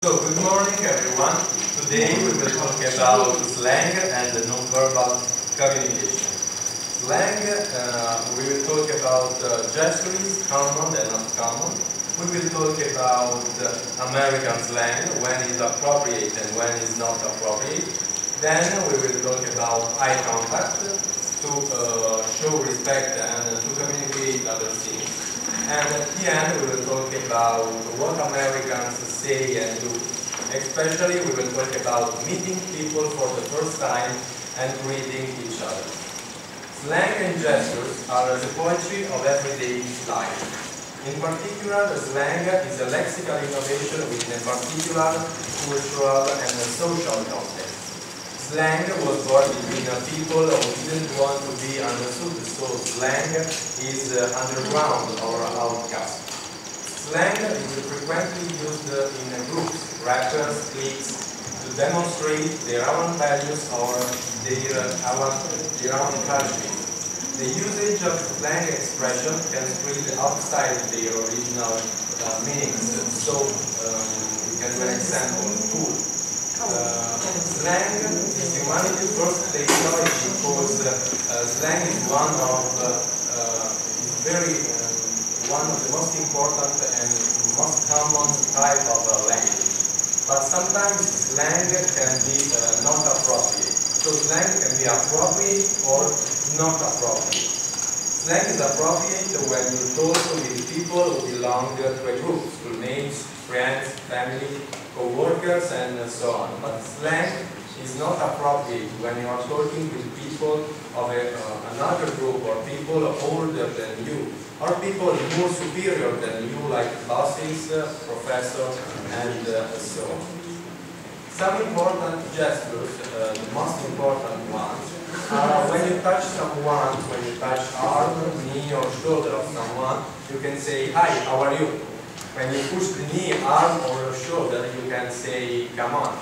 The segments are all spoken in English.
So, good morning everyone. Today we will talk about slang and non-verbal communication. Slang, we will talk about gestures, common and not common. We will talk about American slang, when is appropriate and when is not appropriate. Then we will talk about eye contact to show respect and to communicate other things. And at the end we will talk about what Americans say and do. Especially we will talk about meeting people for the first time and greeting each other. Slang and gestures are the poetry of everyday life. In particular, slang is a lexical innovation within a particular cultural and social context. Slang was born between people who didn't want to be understood, so slang is underground or outcast. Slang is frequently used in groups, rappers, cliques, to demonstrate their own values or their own culture. The usage of slang expression can spread outside their original meanings. So, we can do an example. Cool. Slang is humanity's first technology because slang is one of the most important and most common type of language. But sometimes slang can be not appropriate. So slang can be appropriate or not appropriate. Slang is appropriate when you talk with people who belong to a group, schoolmates, friends, family, co-workers, and so on. But slang is not appropriate when you are talking with people of another group, or people older than you, or people more superior than you, like bosses, professors, and so on. Some important gestures, the most important ones, are when you touch someone, when you touch arm, knee, or shoulder of someone, you can say, "Hi, how are you?" When you push the knee, arm, or shoulder, you can say, "Come on."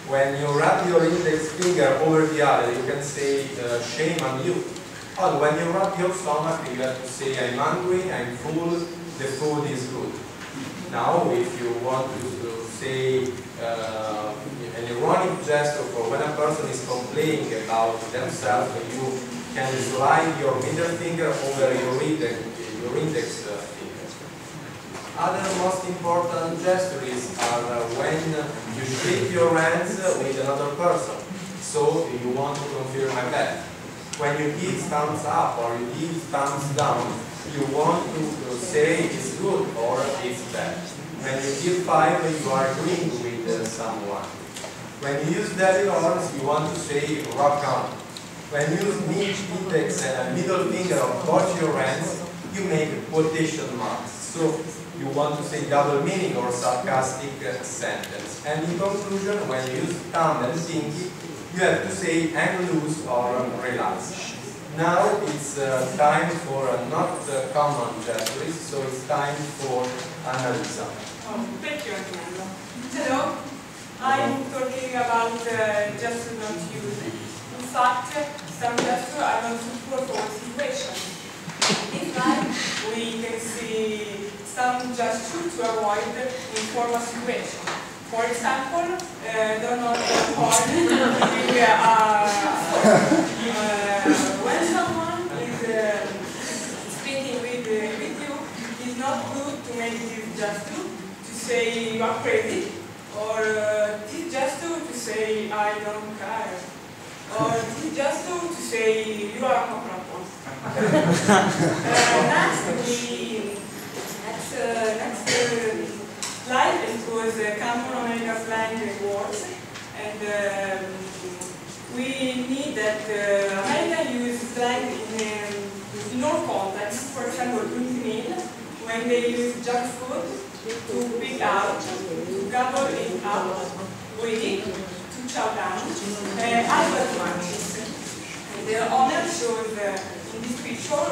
When you rub your index finger over the other, you can say, "Shame on you." Or when you rub your stomach, you have to say, "I'm hungry, I'm full, the food is good." Now, if you want to say an ironic gesture for when a person is complaining about themselves, you can slide your middle finger over your index finger. Other most important gestures are when you shake your hands with another person, so you want to confirm a bet. When you give thumbs up or you give thumbs down, you want to say it's good or it's bad. When you give five, you are agreeing with someone. When you use devil horns, you want to say rock on. When you use index and middle finger of both your hands, you make quotation marks. So you want to say double meaning or sarcastic sentence. And in conclusion, when you use thumb and pinky, you have to say hang loose or relax. Now it's time for not common gestures, so it's time for Annalisa. Thank you, Antonello. Hello, I'm talking about gestures not used. In fact, some gestures are not suitable for situations. In fact, we can see some gestures to avoid informal situations. For example, don't know when someone is speaking with you, it's not good to make this gesture to say you are crazy, or this gesture to say I don't care, or this gesture to say you are a couple. Next slide, it was common American slang words, and we need that American use slang in all contexts. For example, in email, when they use junk food to pick out, to gobble it up, wig, to chow down, Albert munches. And the owner shows in this picture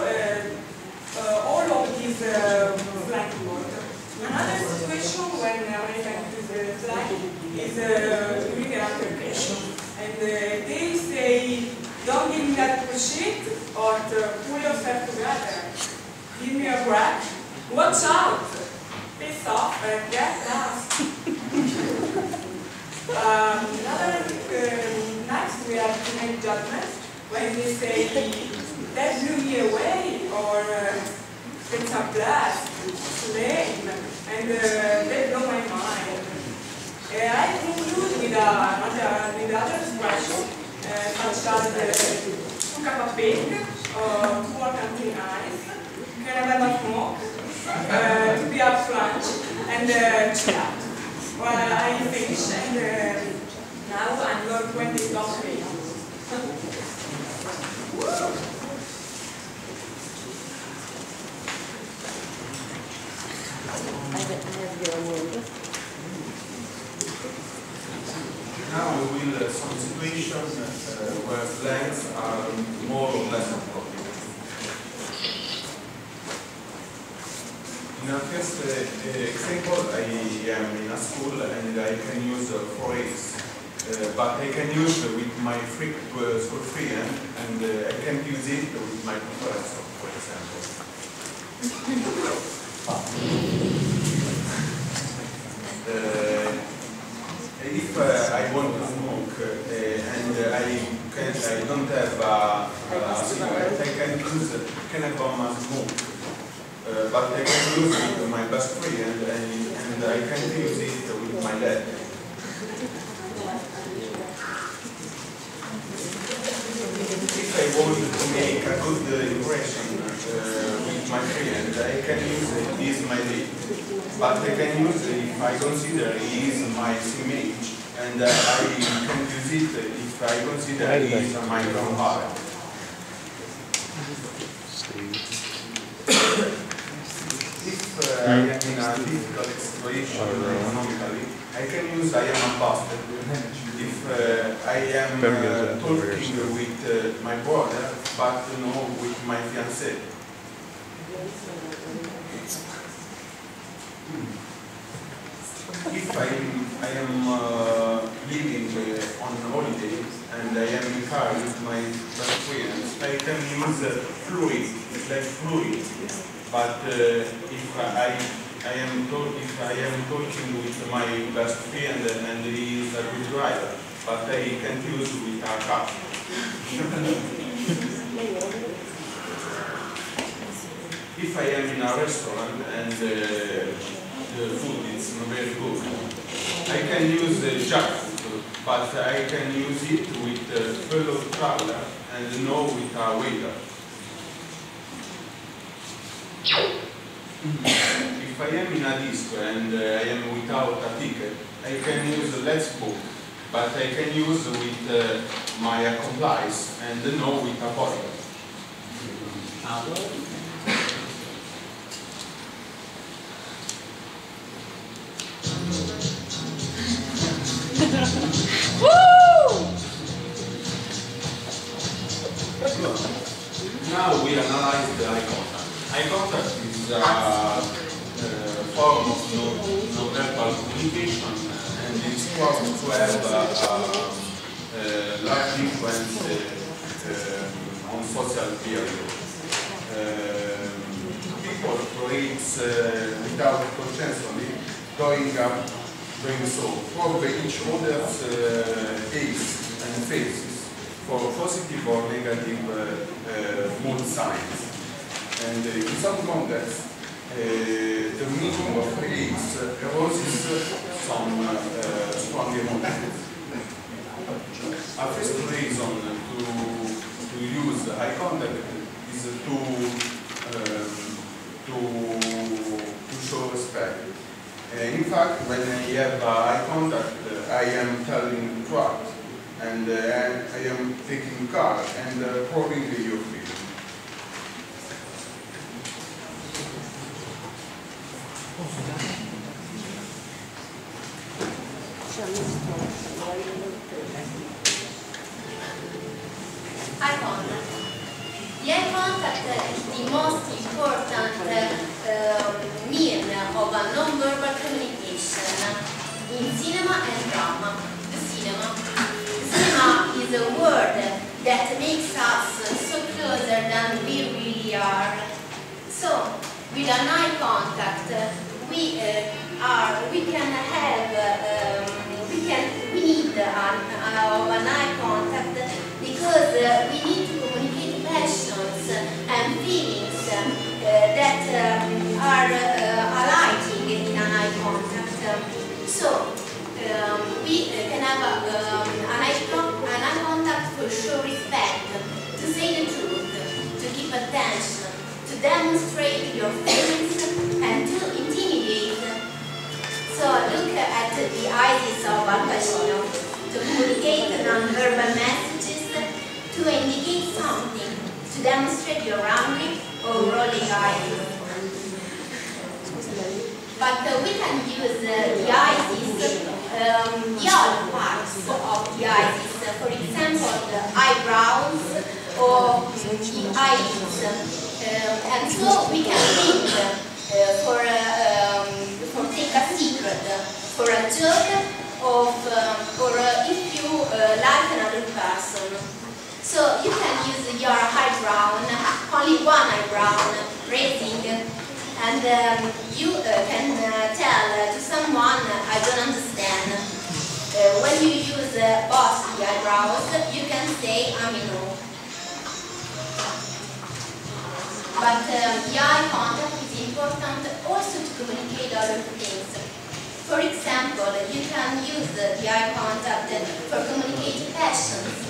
all of these slang words. Another situation when Americans use slang is during an altercation. And they say, "Don't give me that bullshit," or "Pull yourself together. Give me a break. Watch out. Piss off and get lost." judgment when they say, that blew me away, or it's a blast, lame, and they blow my mind. I conclude with other expressions, such as took up a pig, or pork until nice, can I have a smoke, to be up front, and chill out. Well, I finish, and now I'm going to stop me. Now we will some situations where slangs are more or less appropriate. In our first example, I am in a school and I can use phrase, but I can use with my school friend, and I can use it with my professor, for example. If I want to smoke and I don't have a cigarette, I can have a smoke. But I can use it with my best friend, and I can use it with my dad. If I want to make a good impression with my friend, I can use it, he is my lead. But I can use it if I consider he is my image, and I can use it if I consider he is my grandfather. If I am in a difficult situation economically, I can use I am a bastard. If I am talking with my brother, but no with my fiancée. If I am living on holiday and I am in car with my best friends, I can use fluid, like fluid. But if I am talking with my best friend and he is a good driver, but I can't use with a car. If I am in a restaurant and the food is not very good, I can use junk food, but I can use it with fellow traveler and no with a waiter. If I am in a disco and I am without a ticket, I can use let's book, but I can use with my accomplice and no with a bottle. Now we analyze the eye contact. Eye contact is a form of non-verbal communication, and it's proven to have a large influence on social behavior. People create without consciously going up, doing so, probe each other's aids and faces for positive or negative mood signs. And in some contexts, the meaning of aids arouses some strong emotions. A first reason to use eye contact is to show respect. In fact, when I have eye contact, I am telling truth, and I am taking care and probing your feeling. Eye contact. The eye contact is the most important mean of a non-verbal communication in cinema and drama. The cinema is a word that makes us so closer than we really are. So, with an eye contact, we need an eye contact because demonstrate your feelings and to intimidate. So look at the eyes of Al Pacino to communicate non-verbal messages, to indicate something, to demonstrate your angry or rolling eyes. But we can use the eyes, the other parts of the eyes, for example, the eyebrows or the eyelids. And so we can think for take a secret, for a joke, or if you like another person. So you can use your eyebrow, only one eyebrow, raising, and you can tell to someone, I don't understand. When you use both the eyebrows, you can say, no. But the eye contact is important also to communicate other things. For example, you can use the eye contact for communicate passions,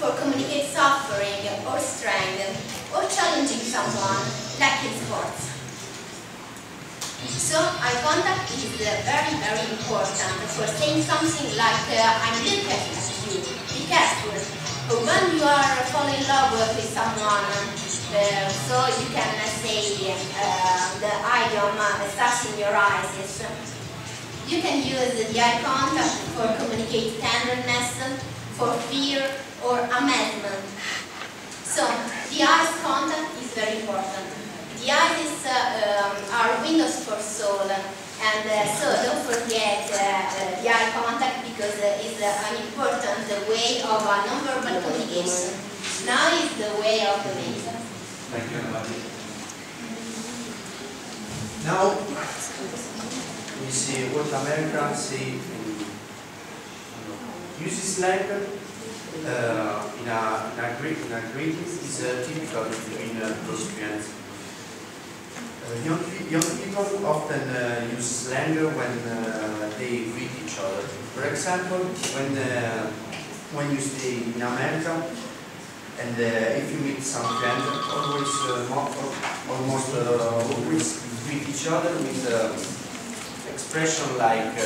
for communicate suffering or strength, or challenging someone, like in sports. So, eye contact is very, very important for saying something like, I'm looking at you, be careful. Or when you are falling in love with someone, so you can say the idiom starts in your eyes. You can use the eye contact for communicate tenderness, for fear or amazement. So, the eye contact is very important. The eyes are windows for soul, and so don't forget the eye contact because it's an important way of non-verbal communication. Now is the way of the laser. Thank you, everybody. Now we see what Americans say uses slang in a greeting is typical between close friends. Young people often use slang when they greet each other. For example, when you stay in America and if you meet some friends, almost always greet each other with expression like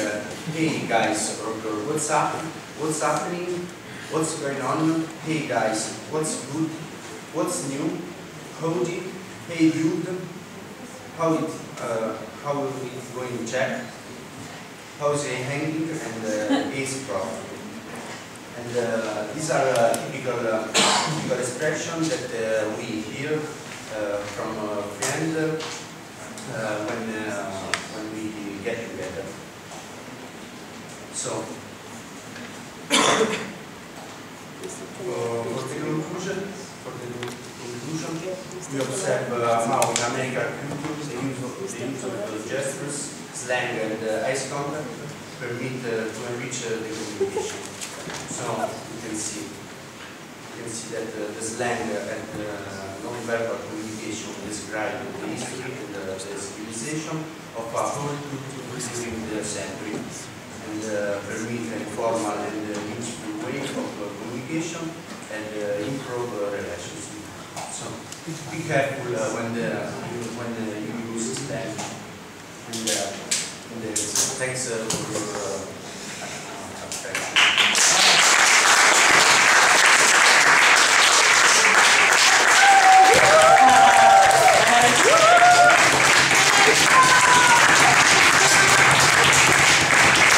"Hey guys," or "What's up? What's happening? What's going on? Hey guys, what's good? What's new? Howdy? Hey dude. How it's going, Jack? How's it hanging? And is prof. And these are typical expressions that we hear from friends when we get together. So, for the conclusion, we observe how in American culture the use of gestures, slang, and eye contact permit to enrich the communication. So you can see that the slang and non-verbal communication describe the history and the civilization of a whole culture during the century, and permit a formal and useful way of communication and improve relations. So be careful when you use slang. And thanks for your